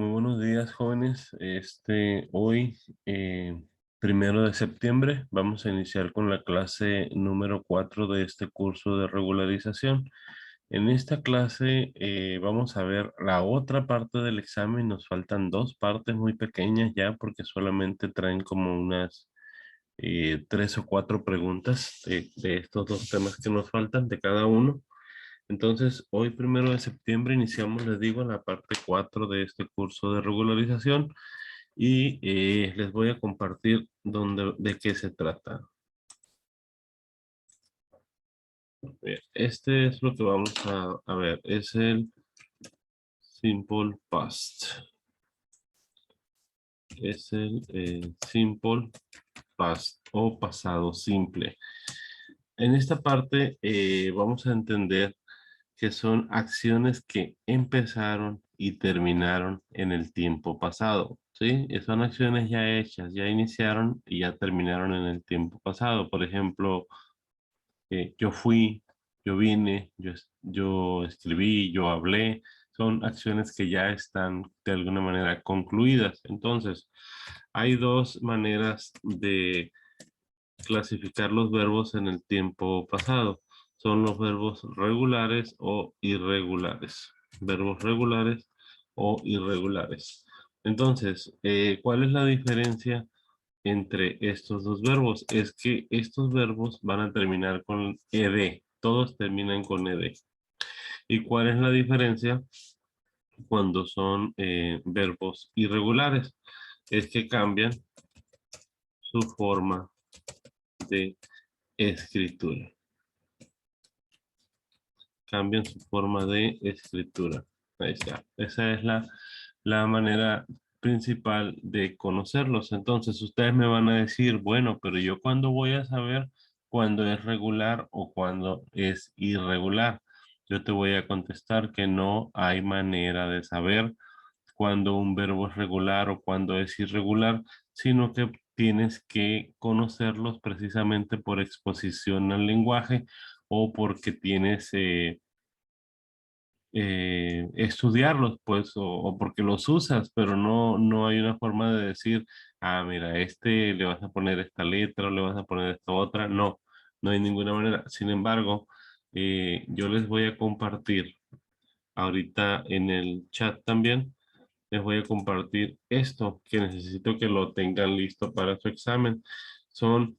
Muy buenos días, jóvenes. Hoy, 1 de septiembre, vamos a iniciar con la clase número 4 de este curso de regularización. En esta clase vamos a ver la otra parte del examen. Nos faltan dos partes muy pequeñas ya porque solamente traen como unas 3 o 4 preguntas de estos dos temas que nos faltan de cada uno. Entonces, hoy 1 de septiembre iniciamos, les digo, la parte 4 de este curso de regularización y les voy a compartir de qué se trata. Este es lo que vamos a ver, es el simple past. Es el simple past o pasado simple. En esta parte vamos a entender que son acciones que empezaron y terminaron en el tiempo pasado, ¿sí? Son acciones ya hechas, ya iniciaron y ya terminaron en el tiempo pasado. Por ejemplo, yo fui, yo vine, yo escribí, yo hablé. Son acciones que ya están de alguna manera concluidas. Entonces, hay dos maneras de clasificar los verbos en el tiempo pasado. Son los verbos regulares o irregulares. Verbos regulares o irregulares. Entonces, ¿cuál es la diferencia entre estos dos verbos? Es que estos verbos van a terminar con ed. Todos terminan con ed. ¿Y cuál es la diferencia cuando son verbos irregulares? Es que cambian su forma de escritura. Cambian su forma de escritura. Ahí está. Esa es la manera principal de conocerlos. Entonces ustedes me van a decir, bueno, pero yo cuándo voy a saber cuándo es regular o cuándo es irregular. Yo te voy a contestar que no hay manera de saber cuándo un verbo es regular o cuándo es irregular, sino que tienes que conocerlos precisamente por exposición al lenguaje o porque tienes estudiarlos, pues, o porque los usas, pero no hay una forma de decir, ah, mira, le vas a poner esta letra o le vas a poner esta otra. No hay ninguna manera. Sin embargo, yo les voy a compartir ahorita en el chat también, les voy a compartir esto que necesito que lo tengan listo para su examen. Son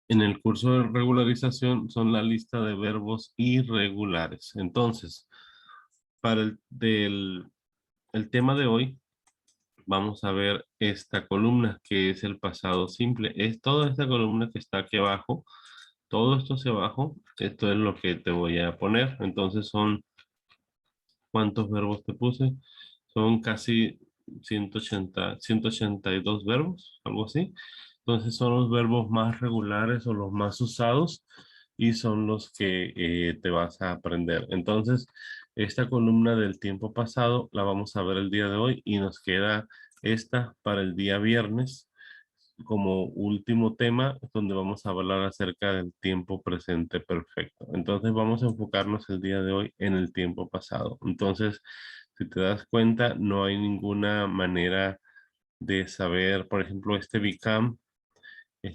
En el curso de regularización son la lista de verbos irregulares. Entonces, para el tema de hoy, vamos a ver esta columna que es el pasado simple. Es toda esta columna que está aquí abajo. Todo esto hacia abajo. Esto es lo que te voy a poner. Entonces ¿cuántos verbos te puse? Son casi 182 verbos, algo así. Entonces son los verbos más regulares o los más usados y son los que te vas a aprender. Entonces, esta columna del tiempo pasado la vamos a ver el día de hoy y nos queda esta para el día viernes como último tema donde vamos a hablar acerca del tiempo presente perfecto. Entonces vamos a enfocarnos el día de hoy en el tiempo pasado. Entonces, si te das cuenta, no hay ninguna manera de saber, por ejemplo, este become,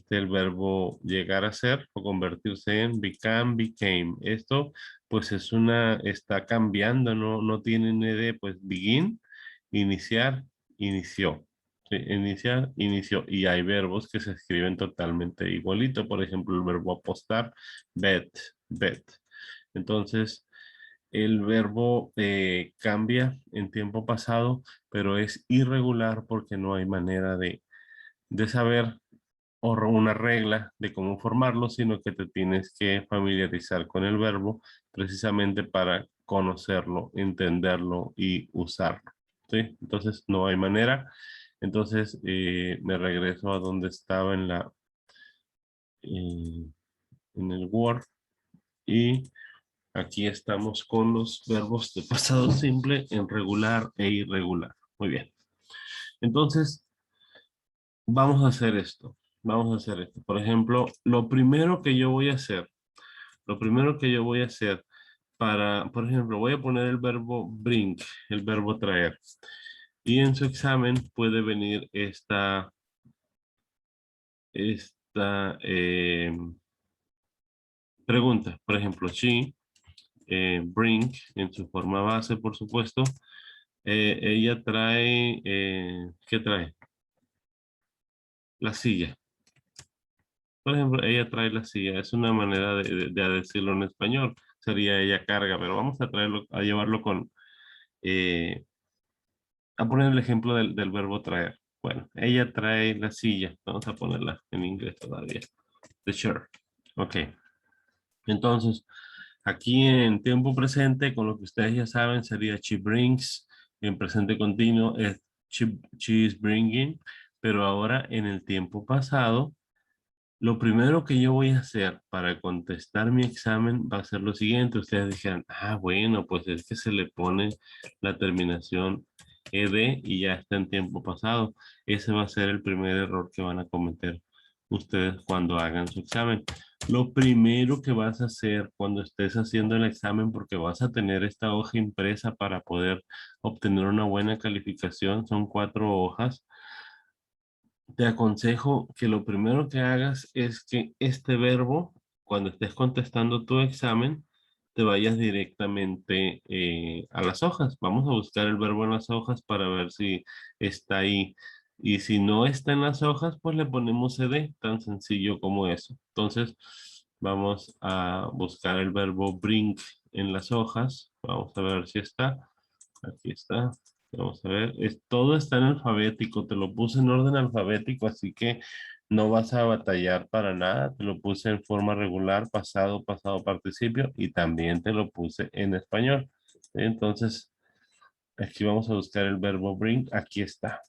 el verbo llegar a ser o convertirse en become, became. Esto pues está cambiando, no tiene ed, pues begin, iniciar, inició. Sí, iniciar, inició. Y hay verbos que se escriben totalmente igualito. Por ejemplo, el verbo apostar, bet, bet. Entonces, el verbo cambia en tiempo pasado, pero es irregular porque no hay manera de saber una regla de cómo formarlo, sino que te tienes que familiarizar con el verbo precisamente para conocerlo, entenderlo y usarlo. ¿Sí? Entonces no hay manera. Entonces me regreso a donde estaba eh, en el Word y aquí estamos con los verbos de pasado simple en regular e irregular. Muy bien. Entonces, vamos a hacer esto. Vamos a hacer esto. Por ejemplo, lo primero que yo voy a hacer por ejemplo, voy a poner el verbo bring, el verbo traer. Y en su examen puede venir esta pregunta. Por ejemplo, she, bring, en su forma base, por supuesto. Ella trae, ¿qué trae? La silla. Por ejemplo, ella trae la silla. Es una manera de decirlo en español. Sería ella carga, pero vamos a traerlo, a llevarlo eh, a poner el ejemplo del verbo traer. Bueno, ella trae la silla. Vamos a ponerla en inglés todavía. The chair. Ok. Entonces, aquí en tiempo presente, con lo que ustedes ya saben, sería she brings. En presente continuo es she is bringing. Pero ahora en el tiempo pasado, lo primero que yo voy a hacer para contestar mi examen va a ser lo siguiente. Ustedes dijeron, ah, bueno, pues es que se le pone la terminación ed y ya está en tiempo pasado. Ese va a ser el primer error que van a cometer ustedes cuando hagan su examen. Lo primero que vas a hacer cuando estés haciendo el examen, porque vas a tener esta hoja impresa para poder obtener una buena calificación, son 4 hojas. Te aconsejo que lo primero que hagas es que este verbo, cuando estés contestando tu examen, te vayas directamente a las hojas. Vamos a buscar el verbo en las hojas para ver si está ahí. Y si no está en las hojas, pues le ponemos ed, tan sencillo como eso. Entonces, vamos a buscar el verbo bring en las hojas. Vamos a ver si está. Aquí está. Vamos a ver. Todo está en alfabético. Te lo puse en orden alfabético, así que no vas a batallar para nada. Te lo puse en forma regular, pasado, pasado participio, y también te lo puse en español. Entonces, aquí vamos a buscar el verbo bring. Aquí está.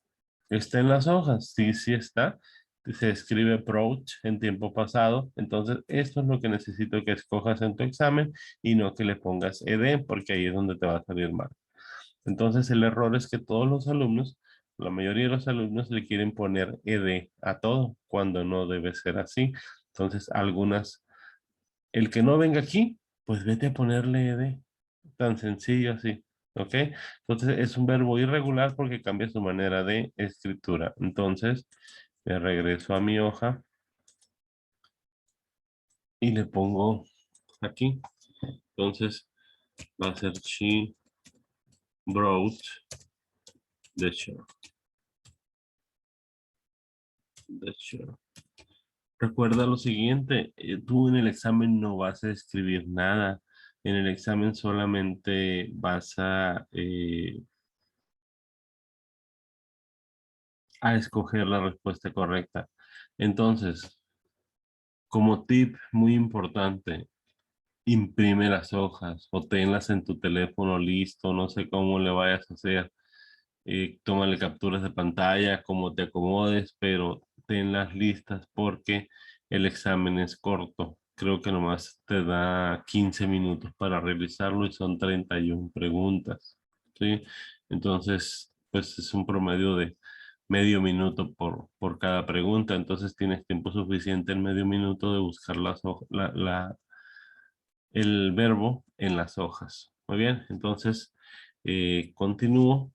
¿Está en las hojas? Sí, sí está. Se escribe approach en tiempo pasado. Entonces, esto es lo que necesito que escojas en tu examen y no que le pongas ed, porque ahí es donde te va a salir mal. Entonces el error es que todos los alumnos, la mayoría de los alumnos le quieren poner ed a todo cuando no debe ser así. Entonces el que no venga aquí, pues vete a ponerle ed. Tan sencillo así. ¿Ok? Entonces es un verbo irregular porque cambia su manera de escritura. Entonces me regreso a mi hoja y le pongo aquí. Entonces va a ser she brought the chair. The chair. Recuerda lo siguiente, tú en el examen no vas a escribir nada. En el examen solamente vas a escoger la respuesta correcta. Entonces, como tip muy importante, imprime las hojas o tenlas en tu teléfono listo, no sé cómo le vayas a hacer. Tómale capturas de pantalla, como te acomodes, pero tenlas listas porque el examen es corto. Creo que nomás te da 15 minutos para realizarlo y son 31 preguntas, ¿sí? Entonces, pues es un promedio de medio minuto por cada pregunta. Entonces tienes tiempo suficiente en medio minuto de buscar el verbo en las hojas. Muy bien, entonces continúo.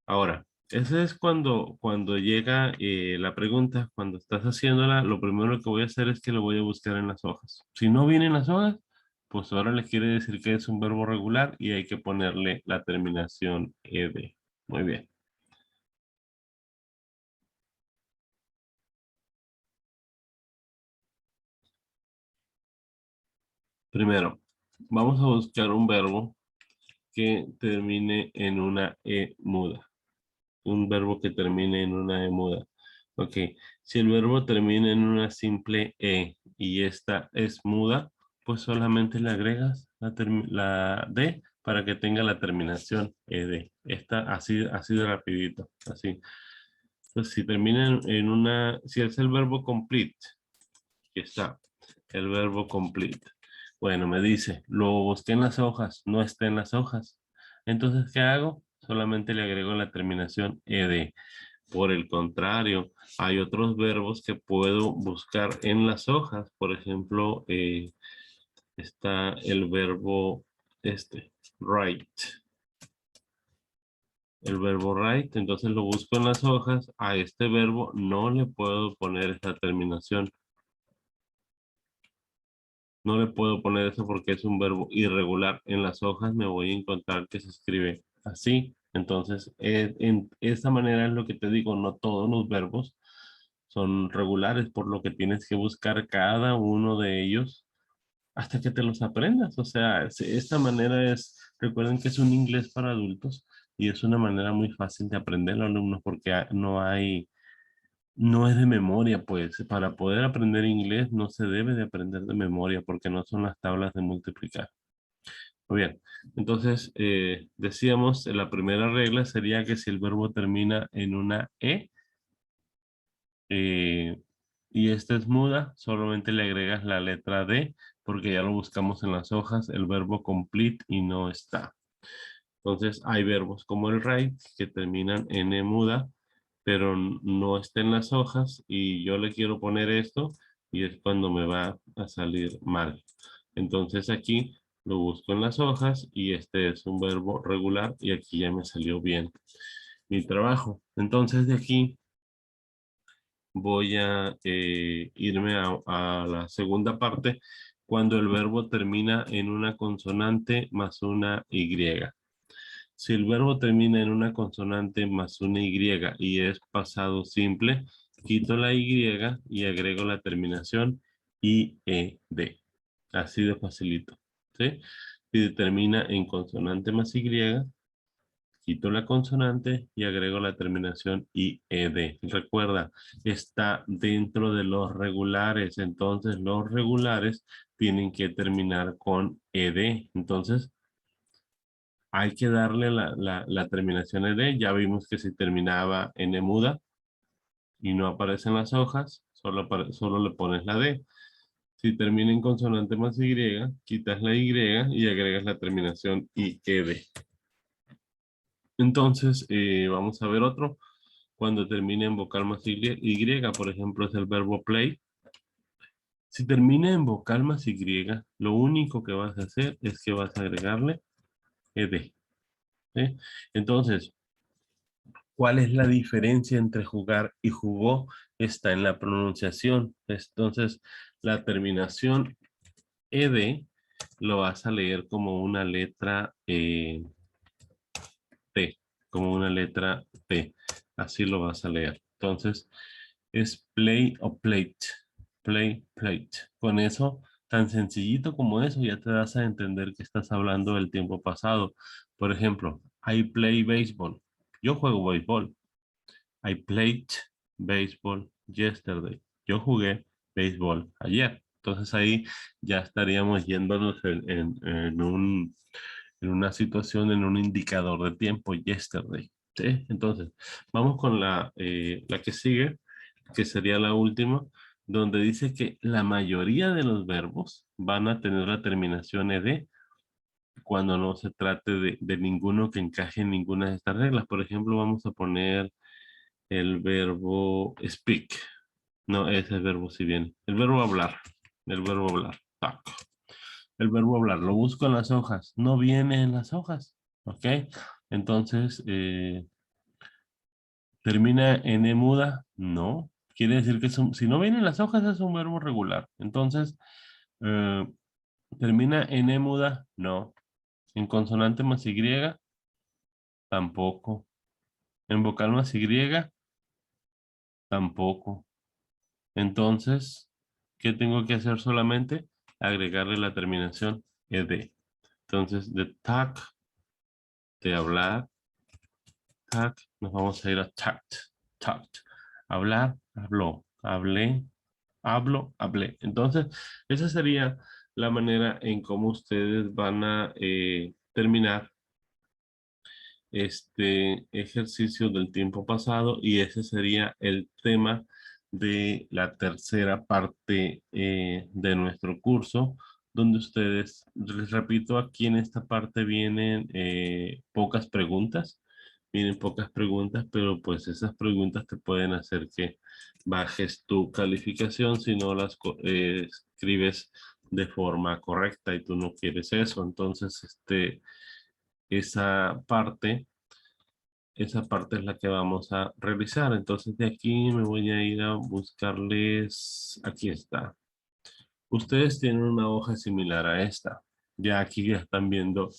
Ahora, ese es cuando llega la pregunta, cuando estás haciéndola, lo primero que voy a hacer es que lo voy a buscar en las hojas. Si no viene en las hojas, pues ahora le quiere decir que es un verbo regular y hay que ponerle la terminación ed. Muy bien. Primero, vamos a buscar un verbo que termine en una e muda. Un verbo que termine en una e muda. Ok, si el verbo termina en una simple e y esta es muda, pues solamente le agregas la d para que tenga la terminación ed. Esta así de rapidito, así. Entonces, si termina en una, si es el verbo complete, aquí está, el verbo complete. Bueno, me dice, lo busqué en las hojas, no está en las hojas. Entonces, ¿qué hago? Solamente le agrego la terminación ed. Por el contrario, hay otros verbos que puedo buscar en las hojas. Por ejemplo, está el verbo write. el verbo write, entonces lo busco en las hojas. A este verbo no le puedo poner esta terminación. No le puedo poner eso porque es un verbo irregular. En las hojas me voy a encontrar que se escribe así. Entonces, en esta manera es lo que te digo, no todos los verbos son regulares, por lo que tienes que buscar cada uno de ellos hasta que te los aprendas. O sea, esta manera es, recuerden que es un inglés para adultos y es una manera muy fácil de aprender los alumnos porque no es de memoria, pues. Para poder aprender inglés no se debe de aprender de memoria porque no son las tablas de multiplicar. Muy bien. Entonces, decíamos, la primera regla sería que si el verbo termina en una eh, y esta es muda, solamente le agregas la letra D porque ya lo buscamos en las hojas, el verbo complete y no está. Entonces, hay verbos como el write que terminan en E muda, pero no está en las hojas y yo le quiero poner esto y es cuando me va a salir mal. Entonces aquí lo busco en las hojas y este es un verbo regular y aquí ya me salió bien mi trabajo. Entonces de aquí voy a irme a la segunda parte cuando el verbo termina en una consonante más una Y. Si el verbo termina en una consonante más una Y y es pasado simple, quito la Y y agrego la terminación IED. Así de facilito. ¿Sí? Si termina en consonante más Y, quito la consonante y agrego la terminación IED. Recuerda, está dentro de los regulares. Entonces, los regulares tienen que terminar con ED. Entonces, hay que darle la terminación ED. Ya vimos que si terminaba en E muda y no aparecen las hojas, solo le pones la D. Si termina en consonante más Y, quitas la Y y agregas la terminación IED. Entonces, vamos a ver otro. Cuando termina en vocal más Y, por ejemplo, es el verbo play. Si termina en vocal más Y, lo único que vas a hacer es que vas a agregarle ED. ¿Sí? Entonces, ¿cuál es la diferencia entre jugar y jugó? Está en la pronunciación. Entonces, la terminación ED lo vas a leer como una letra T, como una letra T. Así lo vas a leer. Entonces, es play o plate. Play, plate. Con eso, tan sencillito como eso, ya te das a entender que estás hablando del tiempo pasado. Por ejemplo, I play baseball. Yo juego béisbol. I played baseball yesterday. Yo jugué béisbol ayer. Entonces ahí ya estaríamos yéndonos en una situación, en un indicador de tiempo, yesterday. ¿Sí? Entonces, vamos con la que sigue, que sería la última, donde dice que la mayoría de los verbos van a tener la terminación ed cuando no se trate de ninguno que encaje en ninguna de estas reglas. Por ejemplo, vamos a poner el verbo speak. No, ese verbo si viene. El verbo hablar. El verbo hablar. Talk. El verbo hablar. Lo busco en las hojas. No viene en las hojas. ¿Ok? Entonces, ¿termina en E muda? No. Quiere decir que si no viene en las hojas es un verbo regular. Entonces, eh, ¿termina en E muda? No. ¿En consonante más Y? Tampoco. ¿En vocal más Y? Tampoco. Entonces, ¿qué tengo que hacer solamente? Agregarle la terminación ed. Entonces, de talk, de hablar, talk, nos vamos a ir a talked, talked. Hablar, habló, hablé, hablo, hablé. Entonces, esa sería la manera en cómo ustedes van a terminar este ejercicio del tiempo pasado y ese sería el tema de la tercera parte de nuestro curso, donde ustedes, les repito, aquí en esta parte vienen vienen pocas preguntas, pero pues esas preguntas te pueden hacer que bajes tu calificación si no las escribes de forma correcta y tú no quieres eso. Entonces, esa parte esa parte es la que vamos a revisar. Entonces de aquí me voy a ir a buscarles, aquí está. Ustedes tienen una hoja similar a esta. Ya aquí ya están viendo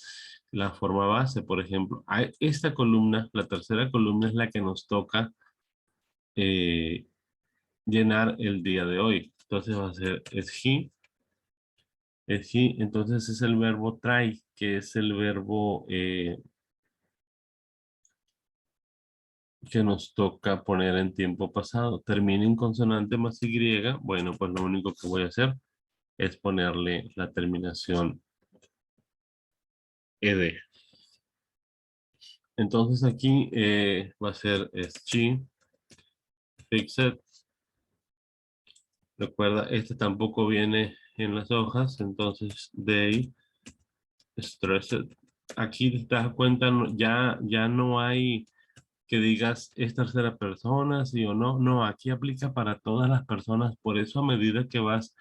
la forma base. Por ejemplo, esta columna, la tercera columna es la que nos toca eh, llenar el día de hoy. Entonces va a ser es he, entonces es el verbo try, que es el verbo que nos toca poner en tiempo pasado. Termina en consonante más Y, bueno, pues lo único que voy a hacer es ponerle la terminación ed. Entonces aquí va a ser she, fixed. Recuerda, este tampoco viene en las hojas, entonces they, stressed. Aquí te das cuenta, ya no hay que digas es tercera persona, sí o no. No, aquí aplica para todas las personas. Por eso a medida que vas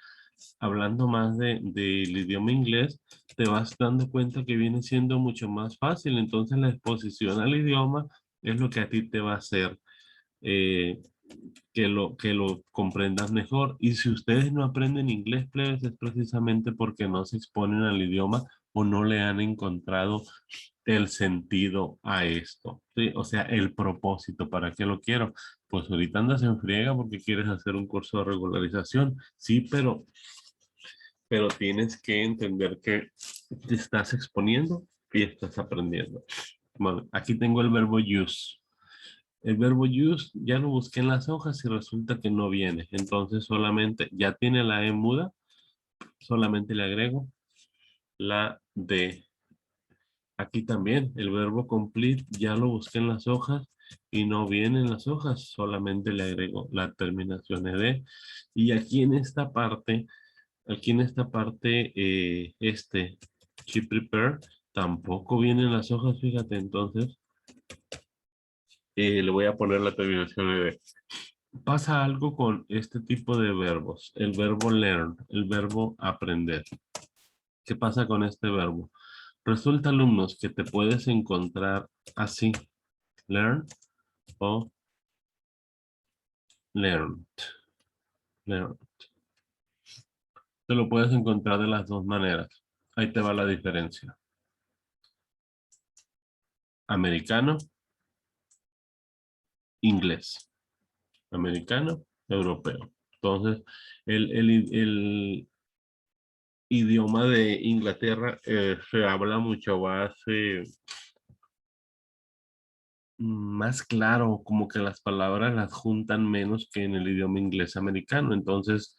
hablando más del idioma inglés, te vas dando cuenta que viene siendo mucho más fácil. Entonces la exposición al idioma es lo que a ti te va a hacer eh, que lo comprendas mejor. Y si ustedes no aprenden inglés, plebes, es precisamente porque no se exponen al idioma o no le han encontrado el sentido a esto, ¿sí? O sea, el propósito, ¿para qué lo quiero? Pues ahorita andas en friega porque quieres hacer un curso de regularización, sí, pero tienes que entender que te estás exponiendo y estás aprendiendo. Bueno, aquí tengo el verbo use. El verbo use ya lo busqué en las hojas y resulta que no viene. Entonces solamente, ya tiene la E muda, solamente le agrego la D. Aquí también el verbo complete ya lo busqué en las hojas y no viene en las hojas, solamente le agrego la terminación ed. Y aquí en esta parte, she prepare tampoco viene en las hojas, fíjate, entonces le voy a poner la terminación ed. Pasa algo con este tipo de verbos, el verbo learn, el verbo aprender. ¿Qué pasa con este verbo? Resulta, alumnos, que te puedes encontrar así, learn o learned. Learn. Te lo puedes encontrar de las dos maneras. Ahí te va la diferencia. Americano, inglés. Americano, europeo. Entonces, el idioma de Inglaterra se habla mucho más claro, como que las palabras las juntan menos que en el idioma inglés americano. Entonces,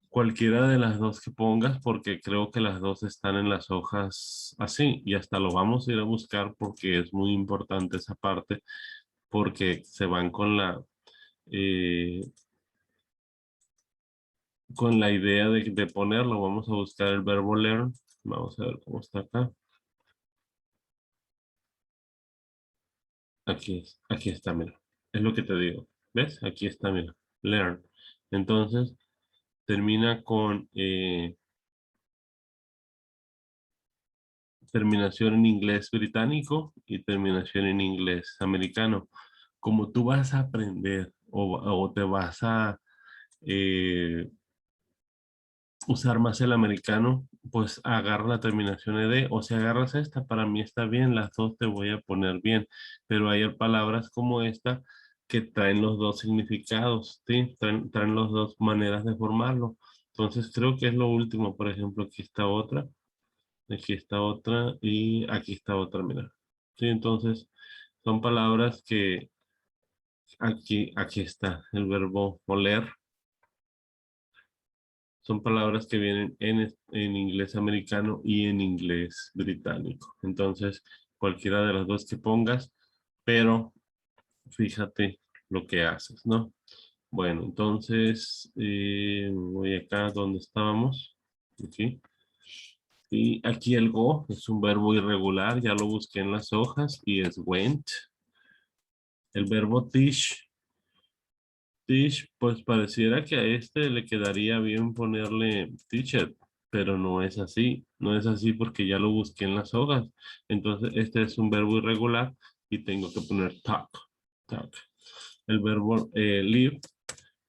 cualquiera de las dos que pongas, porque creo que las dos están en las hojas así, y hasta lo vamos a ir a buscar porque es muy importante esa parte, porque se van eh, con la idea de ponerlo. Vamos a buscar el verbo learn. Vamos a ver cómo está acá. Aquí está, mira. Es lo que te digo. ¿Ves? Aquí está, mira. Learn. Entonces, termina con terminación en inglés británico y terminación en inglés americano. Como tú vas a aprender o te vas a eh, usar más el americano, pues agarra la terminación ed, o si agarras esta, para mí está bien, las dos te voy a poner bien, pero hay palabras como esta que traen los dos significados, ¿sí? Traen las dos maneras de formarlo. Entonces creo que es lo último. Por ejemplo, aquí está otra y aquí está otra, mira. Sí, entonces son palabras que aquí está el verbo oler. Son palabras que vienen en inglés americano y en inglés británico. Entonces, cualquiera de las dos que pongas, pero fíjate lo que haces, ¿no? Bueno, entonces voy acá donde estábamos. Aquí. Y aquí el go es un verbo irregular, ya lo busqué en las hojas y es went. El verbo teach, pues pareciera que a este le quedaría bien ponerle teacher, pero no es así, no es así porque ya lo busqué en las hojas. Entonces este es un verbo irregular y tengo que poner talk. Talk. El verbo live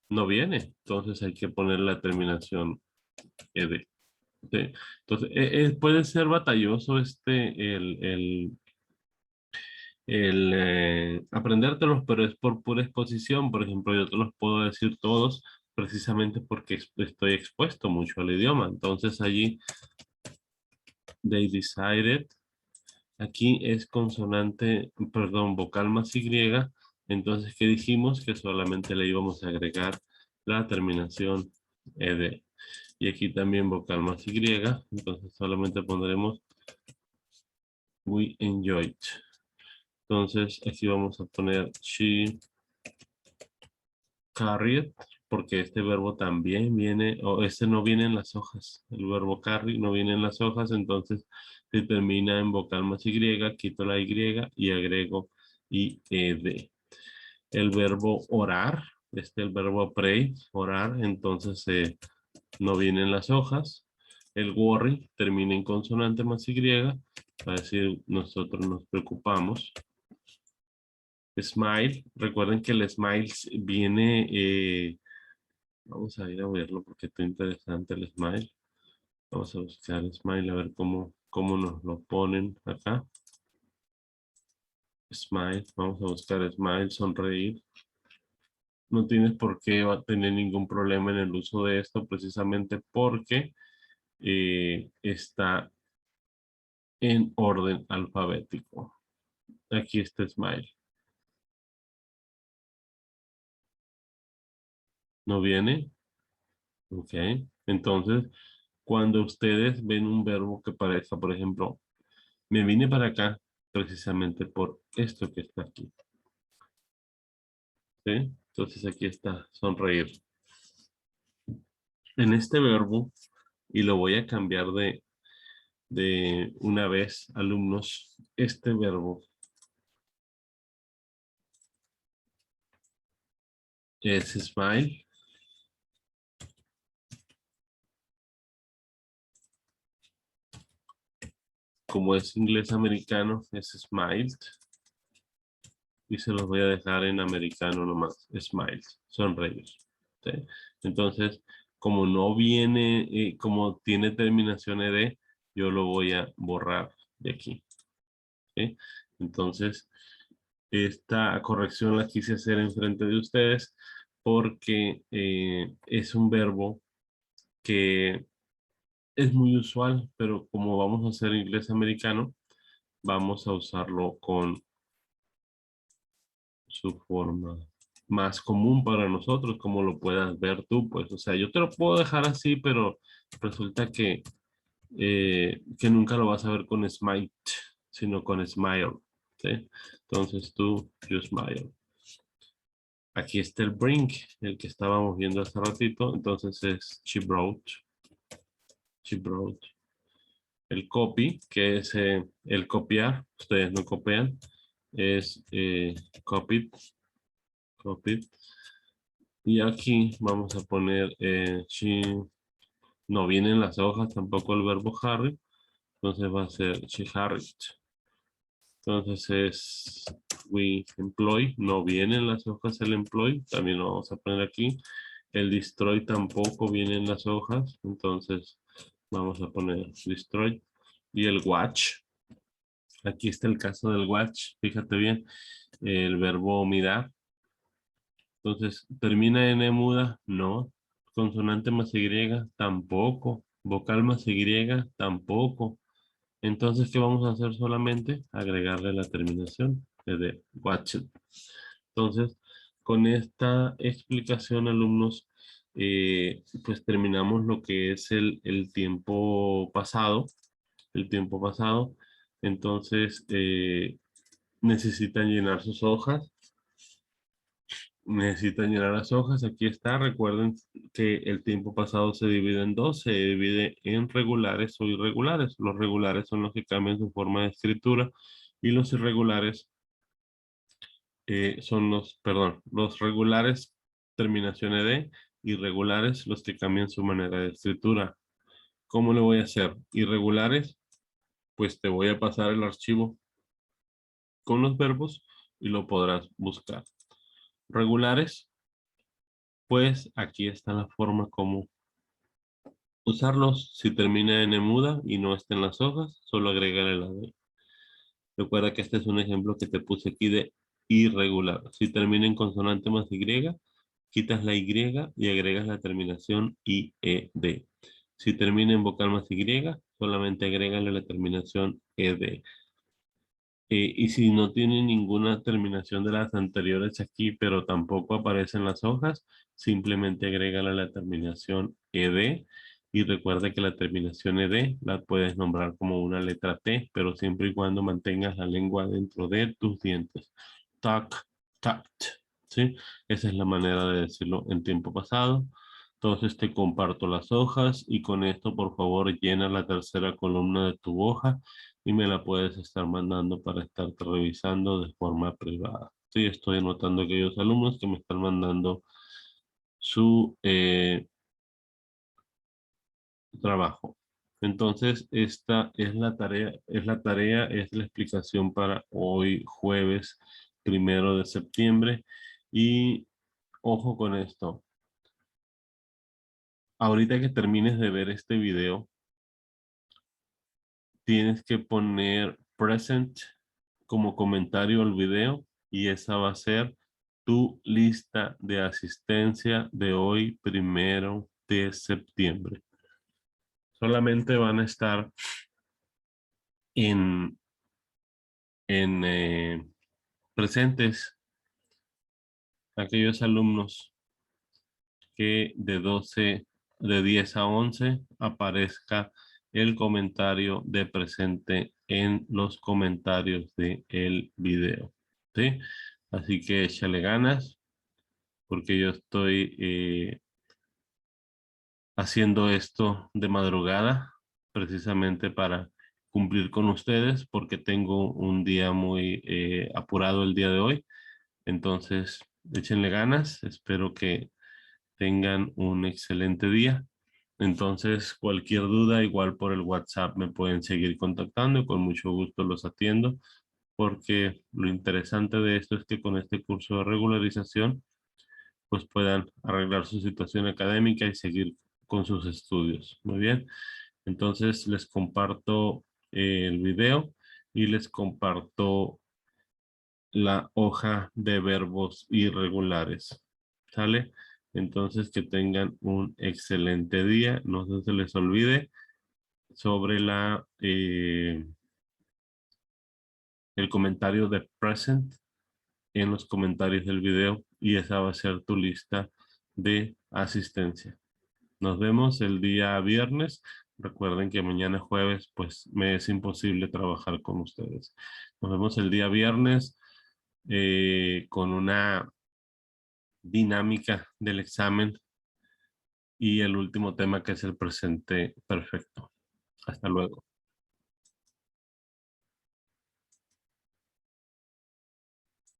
no viene, entonces hay que poner la terminación ed. ¿Sí? Entonces, puede ser batalloso aprendértelos, pero es por pura exposición. Por ejemplo, yo te los puedo decir todos precisamente porque estoy expuesto mucho al idioma. Entonces allí, they decided, aquí es consonante, perdón, vocal más Y. Entonces, ¿qué dijimos? Que solamente le íbamos a agregar la terminación ed. Y aquí también vocal más Y. Entonces solamente pondremos we enjoyed. Entonces aquí vamos a poner she carried, porque este verbo también viene, o este no viene en las hojas. El verbo carry no viene en las hojas, entonces se termina en vocal más Y, quito la Y y agrego IED. El verbo orar, el verbo pray, orar, entonces no viene en las hojas. El worry termina en consonante más Y, para decir nosotros nos preocupamos. Smile, recuerden que el smile viene, vamos a ir a verlo porque está interesante el smile. Vamos a buscar smile a ver cómo nos lo ponen acá. Smile, vamos a buscar smile, sonreír. No tienes por qué tener ningún problema en el uso de esto precisamente porque está en orden alfabético. Aquí está smile. ¿No viene? Ok. Entonces, cuando ustedes ven un verbo que parezca, por ejemplo, me vine para acá precisamente por esto que está aquí. ¿Sí? Entonces aquí está, sonreír. En este verbo, y lo voy a cambiar de una vez, alumnos, este verbo es smile. Como es inglés americano, es smiled. Y se los voy a dejar en americano nomás. Smile, sonreír. ¿Sí? Entonces, como no viene, como tiene terminación ed, yo lo voy a borrar de aquí. ¿Sí? Entonces, esta corrección la quise hacer en frente de ustedes porque es un verbo que es muy usual, pero como vamos a hacer inglés americano, vamos a usarlo con su forma más común para nosotros, como lo puedas ver tú, pues, o sea, yo te lo puedo dejar así, pero resulta que nunca lo vas a ver con smite, sino con smile, ¿sí? Entonces tú, you smile. Aquí está el bring, el que estábamos viendo hace ratito, entonces es she brought, she brought. El copy, que es el copiar, ustedes no copian, es copied, copied. Y aquí vamos a poner she, no vienen las hojas tampoco el verbo harry, entonces va a ser she harried. Entonces es we employ, no vienen las hojas el employ, también lo vamos a poner aquí. El destroy tampoco viene en las hojas, entonces vamos a poner destroy. Y el watch, aquí está el caso del watch, fíjate bien, el verbo mirar. Entonces, ¿termina en E muda? No. Consonante más Y, tampoco. Vocal más Y, tampoco. Entonces, ¿qué vamos a hacer solamente? Agregarle la terminación de watched. Entonces, con esta explicación, alumnos, pues terminamos lo que es el tiempo pasado. El tiempo pasado. Entonces, necesitan llenar sus hojas. Necesitan llenar las hojas. Aquí está. Recuerden que el tiempo pasado se divide en dos. Se divide en regulares o irregulares. Los regulares son los que cambian su forma de escritura y los irregulares son los regulares terminación de irregulares los que cambian su manera de escritura. ¿Cómo lo voy a hacer? Irregulares, pues te voy a pasar el archivo con los verbos y lo podrás buscar. Regulares, pues aquí está la forma como usarlos. Si termina en muda y no está en las hojas, solo agrégale la D. Recuerda que este es un ejemplo que te puse aquí de irregular. Si termina en consonante más Y, quitas la Y y agregas la terminación IED. Si termina en vocal más Y, solamente agrégale la terminación ED. Y si no tiene ninguna terminación de las anteriores aquí, pero tampoco aparecen las hojas, simplemente agrégale la terminación ED. Y recuerda que la terminación ED la puedes nombrar como una letra T, pero siempre y cuando mantengas la lengua dentro de tus dientes. Tac, tact, ¿sí? Esa es la manera de decirlo en tiempo pasado. Entonces te comparto las hojas y con esto por favor llena la tercera columna de tu hoja y me la puedes estar mandando para estarte revisando de forma privada. Sí, estoy anotando aquellos alumnos que me están mandando su trabajo. Entonces, esta es la tarea, es la explicación para hoy jueves 1 de septiembre. Y ojo con esto. Ahorita que termines de ver este video, tienes que poner present como comentario al video y esa va a ser tu lista de asistencia de hoy 1 de septiembre. Solamente van a estar en presentes aquellos alumnos que de 10 a 11 aparezca el comentario de presente en los comentarios del video, ¿sí? Así que échale ganas porque yo estoy haciendo esto de madrugada precisamente para cumplir con ustedes porque tengo un día muy apurado el día de hoy. Entonces, échenle ganas. Espero que tengan un excelente día. Entonces, cualquier duda, igual por el WhatsApp me pueden seguir contactando. Con mucho gusto los atiendo, porque lo interesante de esto es que con este curso de regularización, pues puedan arreglar su situación académica y seguir con sus estudios. Muy bien. Entonces, les comparto el video y les comparto la hoja de verbos irregulares. ¿Sale? Entonces que tengan un excelente día. No se les olvide sobre el comentario de present en los comentarios del video y esa va a ser tu lista de asistencia. Nos vemos el día viernes. Recuerden que mañana jueves pues me es imposible trabajar con ustedes. Nos vemos el día viernes con una dinámica del examen y el último tema que es el presente perfecto. Hasta luego.